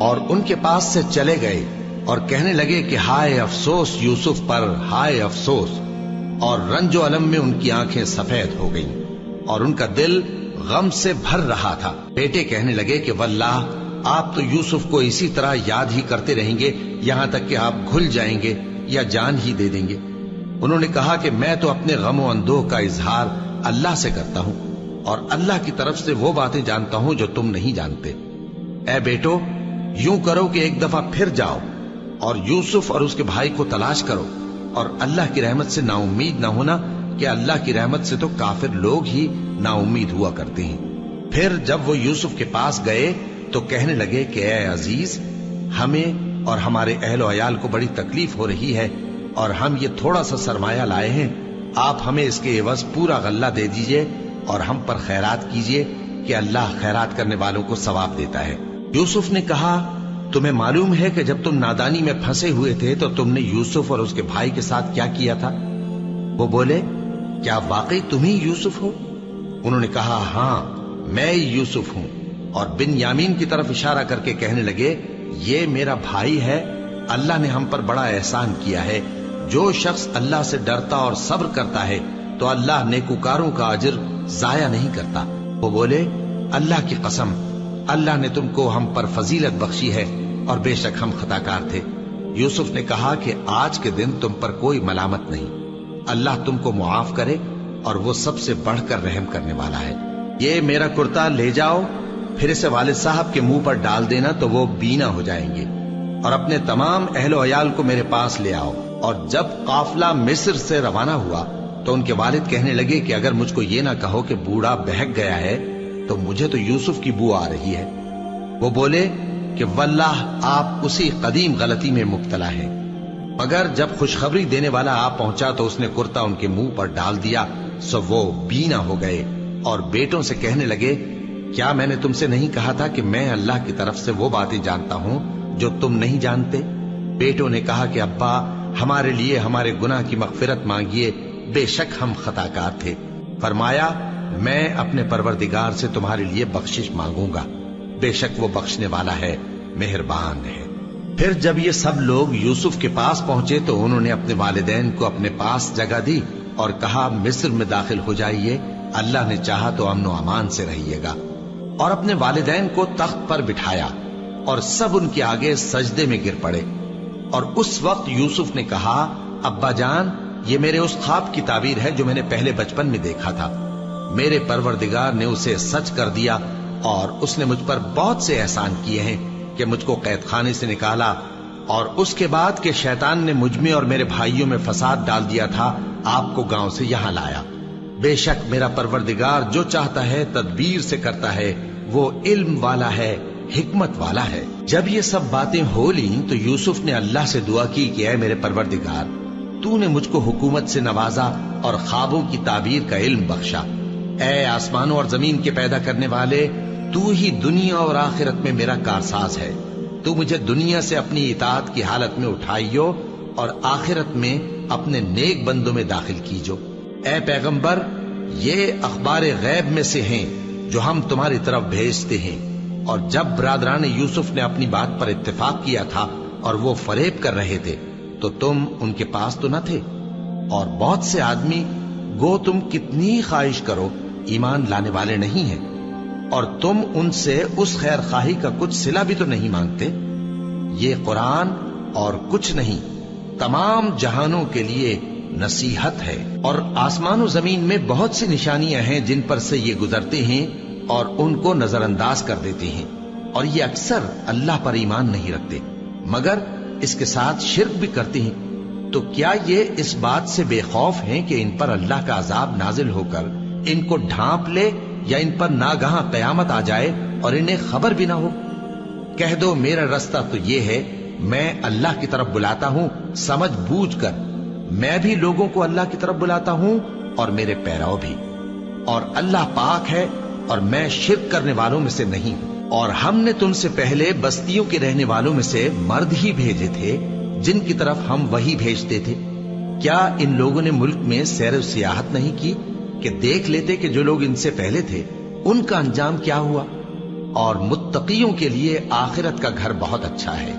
اور ان کے پاس سے چلے گئے اور کہنے لگے کہ ہائے افسوس یوسف پر، ہائے افسوس، اور رنج و الم میں ان کی آنکھیں سفید ہو گئیں اور ان کا دل غم سے بھر رہا تھا۔ بیٹے کہنے لگے کہ واللہ آپ تو یوسف کو اسی طرح یاد ہی کرتے رہیں گے یہاں تک کہ آپ گھل جائیں گے یا جان ہی دے دیں گے۔ انہوں نے کہا کہ میں تو اپنے غم و اندوہ کا اظہار اللہ سے کرتا ہوں اور اللہ کی طرف سے وہ باتیں جانتا ہوں جو تم نہیں جانتے۔ اے بیٹو، یوں کرو کہ ایک دفعہ پھر جاؤ اور یوسف اور اس کے بھائی کو تلاش کرو، اور اللہ کی رحمت سے نا امید نہ ہونا کہ اللہ کی رحمت سے تو کافر لوگ ہی نا امید ہوا کرتے ہیں۔ پھر جب وہ یوسف کے پاس گئے تو کہنے لگے کہ اے عزیز، ہمیں اور ہمارے اہل و عیال کو بڑی تکلیف ہو رہی ہے اور ہم یہ تھوڑا سا سرمایہ لائے ہیں، آپ ہمیں اس کے عوض پورا غلہ دے دیجئے اور ہم پر خیرات کیجئے کہ اللہ خیرات کرنے والوں کو ثواب دیتا ہے۔ یوسف نے کہا تمہیں معلوم ہے کہ جب تم نادانی میں پھنسے ہوئے تھے تو تم نے یوسف اور اس کے بھائی کے ساتھ کیا کیا تھا؟ وہ بولے کیا واقعی تم ہی یوسف ہو؟ انہوں نے کہا ہاں میں یوسف ہوں، اور بن یامین کی طرف اشارہ کر کے کہنے لگے یہ میرا بھائی ہے، اللہ نے ہم پر بڑا احسان کیا ہے۔ جو شخص اللہ سے ڈرتا اور صبر کرتا ہے تو اللہ نیکوکاروں کا اجر ضائع نہیں کرتا۔ وہ بولے اللہ کی قسم، اللہ نے تم کو ہم پر فضیلت بخشی ہے اور بے شک ہم خطاکار تھے۔ یوسف نے کہا کہ آج کے دن تم پر کوئی ملامت نہیں، اللہ تم کو معاف کرے اور وہ سب سے بڑھ کر رحم کرنے والا ہے۔ یہ میرا کرتا لے جاؤ، پھر اسے والد صاحب کے منہ پر ڈال دینا تو وہ بینا ہو جائیں گے، اور اپنے تمام اہل و عیال کو میرے پاس لے آؤ۔ اور جب قافلہ مصر سے روانہ ہوا تو ان کے والد کہنے لگے کہ اگر مجھ کو یہ نہ کہو کہ بوڑھا بہک گیا ہے تو مجھے تو یوسف کی بو آ رہی ہے۔ وہ بولے کہ واللہ آپ اسی قدیم غلطی میں مبتلا ہیں۔ مگر جب خوشخبری دینے والا آپ پہنچا تو اس نے کرتا ان کے منہ پر ڈال دیا، سو وہ بینا ہو گئے اور بیٹوں سے کہنے لگے کیا میں نے تم سے نہیں کہا تھا کہ میں اللہ کی طرف سے وہ باتیں جانتا ہوں جو تم نہیں جانتے؟ بیٹوں نے کہا کہ ابا ہمارے لیے ہمارے گناہ کی مغفرت مانگیے، بے شک ہم خطاکار تھے۔ فرمایا میں اپنے پروردگار سے تمہارے لیے بخشش مانگوں گا، بے شک وہ بخشنے والا ہے، مہربان ہے۔ پھر جب یہ سب لوگ یوسف کے پاس پہنچے تو انہوں نے اپنے والدین کو اپنے پاس جگہ دی اور کہا مصر میں داخل ہو جائیے، اللہ نے چاہا تو امن و امان سے رہیے گا۔ اور اپنے والدین کو تخت پر بٹھایا اور سب ان کے آگے سجدے میں گر پڑے۔ اور اس وقت یوسف نے کہا ابا جان، یہ میرے اس خواب کی تعبیر ہے جو میں نے پہلے بچپن میں دیکھا تھا۔ میرے پروردگار نے اسے سچ کر دیا اور اس نے مجھ پر بہت سے احسان کیے ہیں کہ مجھ کو قید خانے سے نکالا، اور اس کے بعد کہ شیطان نے مجھ میں اور میرے بھائیوں میں فساد ڈال دیا تھا آپ کو گاؤں سے یہاں لایا۔ بے شک میرا پروردگار جو چاہتا ہے تدبیر سے کرتا ہے، وہ علم والا ہے، حکمت والا ہے۔ جب یہ سب باتیں ہو لیں تو یوسف نے اللہ سے دعا کی کہ اے میرے پروردگار، تو نے مجھ کو حکومت سے نوازا اور خوابوں کی تعبیر کا علم بخشا۔ اے آسمانوں اور زمین کے پیدا کرنے والے، تو ہی دنیا اور آخرت میں میرا کارساز ہے۔ تو مجھے دنیا سے اپنی اطاعت کی حالت میں اٹھائیو اور آخرت میں اپنے نیک بندوں میں داخل کیجو۔ اے پیغمبر، یہ اخبار غیب میں سے ہیں جو ہم تمہاری طرف بھیجتے ہیں۔ اور جب برادران یوسف نے اپنی بات پر اتفاق کیا تھا اور وہ فریب کر رہے تھے تو تم ان کے پاس تو نہ تھے، اور بہت سے آدمی گو تم کتنی خواہش کرو ایمان لانے والے نہیں ہیں، اور تم ان سے اس خیر خواہی کا کچھ صلہ بھی تو نہیں مانگتے۔ یہ قرآن اور کچھ نہیں تمام جہانوں کے لیے نصیحت ہے، اور آسمان و زمین میں بہت سی نشانیاں ہیں جن پر سے یہ گزرتے ہیں اور ان کو نظر انداز کر دیتے ہیں، اور یہ اکثر اللہ پر ایمان نہیں رکھتے مگر اس کے ساتھ شرک بھی کرتے ہیں۔ تو کیا یہ اس بات سے بے خوف ہیں کہ ان پر اللہ کا عذاب نازل ہو کر ان کو ڈھانپ لے، یا ان پر ناگہاں قیامت آ جائے اور انہیں خبر بھی نہ ہو؟ کہہ دو میرا رستہ تو یہ ہے، میں اللہ کی طرف بلاتا ہوں سمجھ بوجھ کر، میں بھی لوگوں کو اللہ کی طرف بلاتا ہوں اور میرے پیرو بھی، اور اللہ پاک ہے اور میں شرک کرنے والوں میں سے نہیں ہوں۔ اور ہم نے تم سے پہلے بستیوں کے رہنے والوں میں سے مرد ہی بھیجے تھے جن کی طرف ہم وہی بھیجتے تھے۔ کیا ان لوگوں نے ملک میں سیر و سیاحت نہیں کی کہ دیکھ لیتے کہ جو لوگ ان سے پہلے تھے ان کا انجام کیا ہوا؟ اور متقیوں کے لیے آخرت کا گھر بہت اچھا ہے۔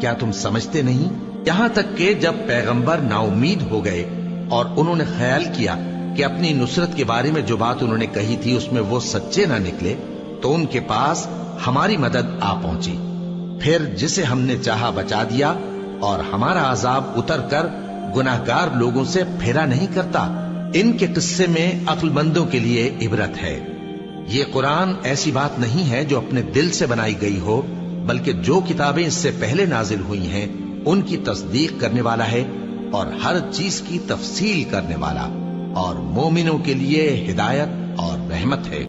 کیا تم سمجھتے نہیں؟ یہاں تک کہ جب پیغمبر نا امید ہو گئے اور انہوں نے خیال کیا کہ اپنی نصرت کے بارے میں جو بات انہوں نے کہی تھی اس میں وہ سچے نہ نکلے، تو ان کے پاس ہماری مدد آ پہنچی۔ پھر جسے ہم نے چاہا بچا دیا، اور ہمارا عذاب اتر کر گناہگار لوگوں سے پھیرا نہیں کرتا۔ ان کے قصے میں عقل مندوں کے لیے عبرت ہے۔ یہ قرآن ایسی بات نہیں ہے جو اپنے دل سے بنائی گئی ہو، بلکہ جو کتابیں اس سے پہلے نازل ہوئی ہیں ان کی تصدیق کرنے والا ہے اور ہر چیز کی تفصیل کرنے والا، اور مومنوں کے لیے ہدایت اور رحمت ہے۔